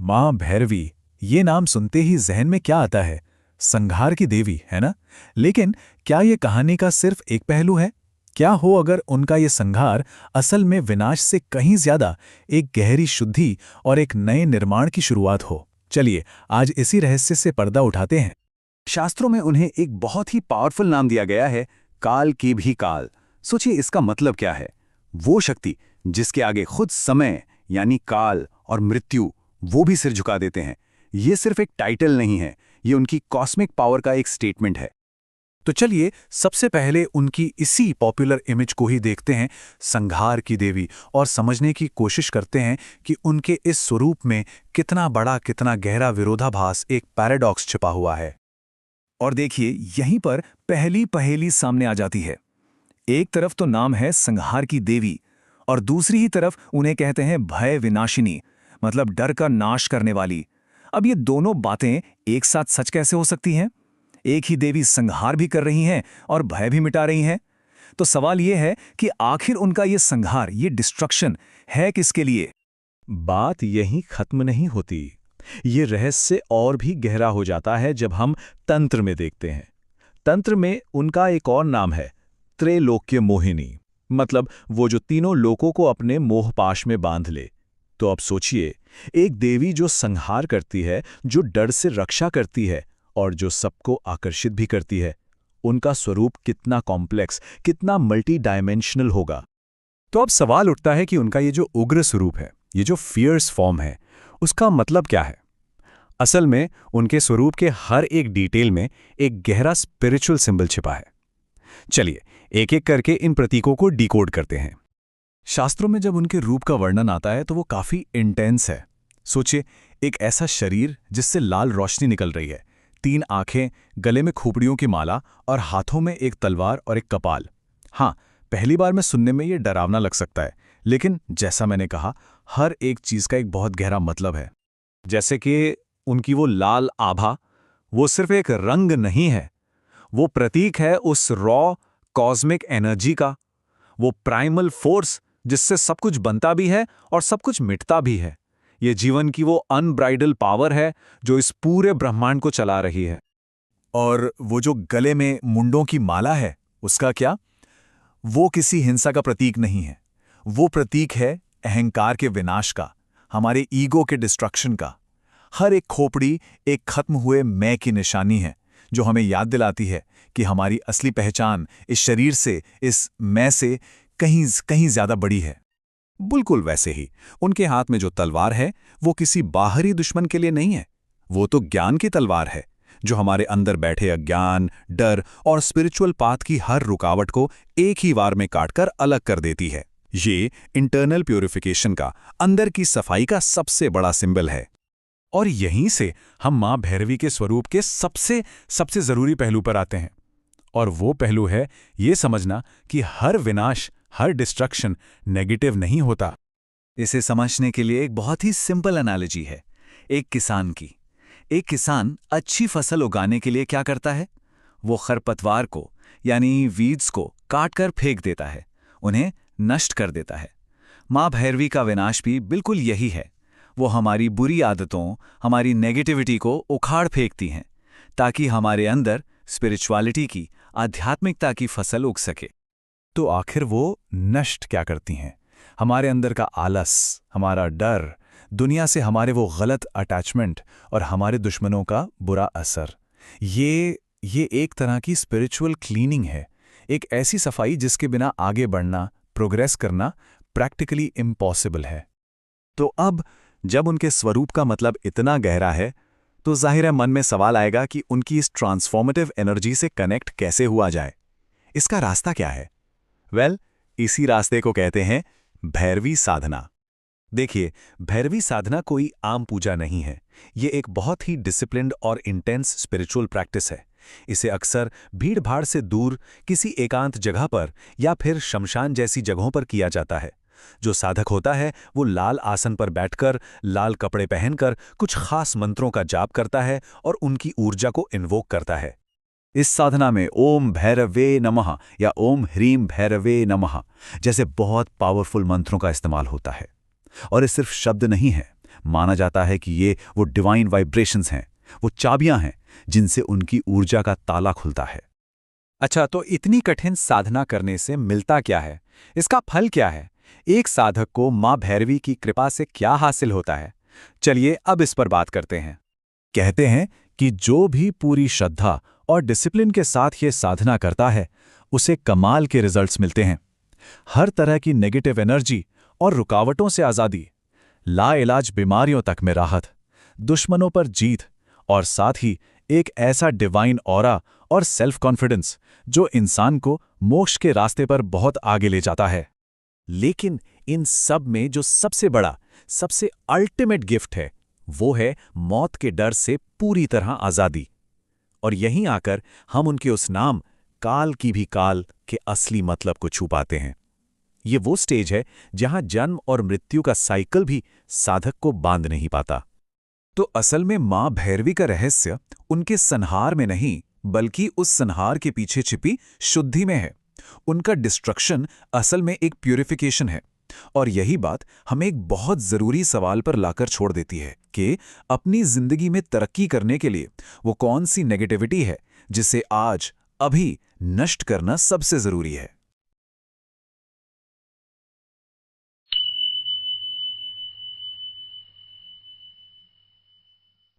माँ भैरवी, ये नाम सुनते ही जहन में क्या आता है? संहार की देवी, है ना? लेकिन क्या ये कहानी का सिर्फ एक पहलू है? क्या हो अगर उनका ये संहार असल में विनाश से कहीं ज्यादा एक गहरी शुद्धि और एक नए निर्माण की शुरुआत हो? चलिए आज इसी रहस्य से पर्दा उठाते हैं। शास्त्रों में उन्हें एक बहुत ही पावरफुल नाम दिया गया है, काल की भी काल। सोचिए इसका मतलब क्या है। वो शक्ति जिसके आगे खुद समय यानी काल और मृत्यु वो भी सिर झुका देते हैं। ये सिर्फ एक टाइटल नहीं है, ये उनकी कॉस्मिक पावर का एक स्टेटमेंट है। तो चलिए सबसे पहले उनकी इसी पॉपुलर इमेज को ही देखते हैं, संहार की देवी, और समझने की कोशिश करते हैं कि उनके इस स्वरूप में कितना बड़ा, कितना गहरा विरोधाभास, एक पैराडॉक्स छिपा हुआ है। और देखिए यहीं पर पहली पहेली सामने आ जाती है। एक तरफ तो नाम है संहार की देवी और दूसरी ही तरफ उन्हें कहते हैं भय विनाशिनी, मतलब डर का नाश करने वाली। अब ये दोनों बातें एक साथ सच कैसे हो सकती हैं? एक ही देवी संहार भी कर रही हैं और भय भी मिटा रही हैं। तो सवाल ये है कि आखिर उनका ये संहार, ये डिस्ट्रक्शन है किसके लिए? बात यहीं खत्म नहीं होती। ये रहस्य और भी गहरा हो जाता है जब हम तंत्र में देखते हैं। तंत्र में उनका एक और नाम है त्रैलोक्य मोहिनी, मतलब वो जो तीनों लोकों को अपने मोहपाश में बांध ले। तो अब सोचिए, एक देवी जो संहार करती है, जो डर से रक्षा करती है और जो सबको आकर्षित भी करती है, उनका स्वरूप कितना कॉम्प्लेक्स, कितना मल्टी डायमेंशनल होगा। तो अब सवाल उठता है कि उनका ये जो उग्र स्वरूप है, ये जो फियर्स फॉर्म है, उसका मतलब क्या है? असल में उनके स्वरूप के हर एक डिटेल में एक गहरा स्पिरिचुअल सिंबल छिपा है। चलिए एक एक करके इन प्रतीकों को डिकोड करते हैं। शास्त्रों में जब उनके रूप का वर्णन आता है तो वो काफी इंटेंस है। सोचिए, एक ऐसा शरीर जिससे लाल रोशनी निकल रही है, 3 आंखें, गले में खोपड़ियों की माला और हाथों में एक तलवार और एक कपाल। हाँ, पहली बार में सुनने में ये डरावना लग सकता है, लेकिन जैसा मैंने कहा, हर एक चीज का एक बहुत गहरा मतलब है। जैसे कि उनकी वो लाल आभा, वो सिर्फ एक रंग नहीं है, वो प्रतीक है उस रॉ कॉस्मिक एनर्जी का, वो प्राइमल फोर्स जिससे सब कुछ बनता भी है और सब कुछ मिटता भी है। ये जीवन की वो अनब्राइडल पावर है जो इस पूरे ब्रह्मांड को चला रही है। और वो जो गले में मुंडों की माला है, उसका क्या? वो किसी हिंसा का प्रतीक नहीं है, वो प्रतीक है अहंकार के विनाश का, हमारे ईगो के डिस्ट्रक्शन का। हर एक खोपड़ी एक खत्म हुए मैं की निशानी है, जो हमें याद दिलाती है कि हमारी असली पहचान इस शरीर से, इस मैं से कहीं ज्यादा बड़ी है। बिल्कुल वैसे ही उनके हाथ में जो तलवार है वो किसी बाहरी दुश्मन के लिए नहीं है, वो तो ज्ञान की तलवार है, जो हमारे अंदर बैठे अज्ञान, डर और स्पिरिचुअल पाथ की हर रुकावट को एक ही वार में काटकर अलग कर देती है। ये इंटरनल प्यूरिफिकेशन का, अंदर की सफाई का सबसे बड़ा सिंबल है। और यहीं से हम मां भैरवी के स्वरूप के सबसे जरूरी पहलू पर आते हैं, और वो पहलू है ये समझना कि हर विनाश, हर डिस्ट्रक्शन नेगेटिव नहीं होता। इसे समझने के लिए एक बहुत ही सिंपल एनालॉजी है, एक किसान की। एक किसान अच्छी फसल उगाने के लिए क्या करता है? वो खरपतवार को, यानी वीड्स को काटकर फेंक देता है, उन्हें नष्ट कर देता है। मां भैरवी का विनाश भी बिल्कुल यही है। वो हमारी बुरी आदतों, हमारी नेगेटिविटी को उखाड़ फेंकती हैं, ताकि हमारे अंदर स्पिरिचुअलिटी की, आध्यात्मिकता की फसल उग सके। तो आखिर वो नष्ट क्या करती हैं? हमारे अंदर का आलस, हमारा डर, दुनिया से हमारे वो गलत अटैचमेंट और हमारे दुश्मनों का बुरा असर। ये एक तरह की स्पिरिचुअल क्लीनिंग है, एक ऐसी सफाई जिसके बिना आगे बढ़ना, प्रोग्रेस करना प्रैक्टिकली इम्पॉसिबल है। तो अब जब उनके स्वरूप का मतलब इतना गहरा है, तो जाहिर है मन में सवाल आएगा कि उनकी इस ट्रांसफॉर्मेटिव एनर्जी से कनेक्ट कैसे हुआ जाए। इसका रास्ता क्या है? इसी रास्ते को कहते हैं भैरवी साधना। देखिए, भैरवी साधना कोई आम पूजा नहीं है, ये एक बहुत ही डिसिप्लिन्ड और इंटेंस स्पिरिचुअल प्रैक्टिस है। इसे अक्सर भीड़-भाड़ से दूर किसी एकांत जगह पर या फिर शमशान जैसी जगहों पर किया जाता है। जो साधक होता है वो लाल आसन पर बैठकर, लाल कपड़े पहनकर कुछ खास मंत्रों का जाप करता है और उनकी ऊर्जा को इन्वोक करता है। इस साधना में ओम भैरवे नमः या ओम ह्रीम भैरवे नमः जैसे बहुत पावरफुल मंत्रों का इस्तेमाल होता है। और ये सिर्फ शब्द नहीं है, माना जाता है कि ये वो डिवाइन वाइब्रेशंस हैं, वो चाबियां हैं जिनसे उनकी ऊर्जा का ताला खुलता है। अच्छा, तो इतनी कठिन साधना करने से मिलता क्या है? इसका फल क्या है? एक साधक को मां भैरवी की कृपा से क्या हासिल होता है? चलिए अब इस पर बात करते हैं। कहते हैं कि जो भी पूरी श्रद्धा और डिसिप्लिन के साथ ये साधना करता है, उसे कमाल के रिजल्ट्स मिलते हैं। हर तरह की नेगेटिव एनर्जी और रुकावटों से आज़ादी, लाइलाज बीमारियों तक में राहत, दुश्मनों पर जीत और साथ ही एक ऐसा डिवाइन ऑरा और सेल्फ कॉन्फिडेंस जो इंसान को मोक्ष के रास्ते पर बहुत आगे ले जाता है। लेकिन इन सब में जो सबसे बड़ा, सबसे अल्टीमेट गिफ्ट है, वो है मौत के डर से पूरी तरह आज़ादी। और यहीं आकर हम उनके उस नाम काल की भी काल के असली मतलब को छू पाते हैं। ये वो स्टेज है जहां जन्म और मृत्यु का साइकिल भी साधक को बांध नहीं पाता। तो असल में मां भैरवी का रहस्य उनके संहार में नहीं, बल्कि उस संहार के पीछे छिपी शुद्धि में है। उनका डिस्ट्रक्शन असल में एक प्यूरिफिकेशन है। और यही बात हमें एक बहुत जरूरी सवाल पर लाकर छोड़ देती है कि अपनी जिंदगी में तरक्की करने के लिए वो कौन सी नेगेटिविटी है जिसे आज, अभी नष्ट करना सबसे जरूरी है।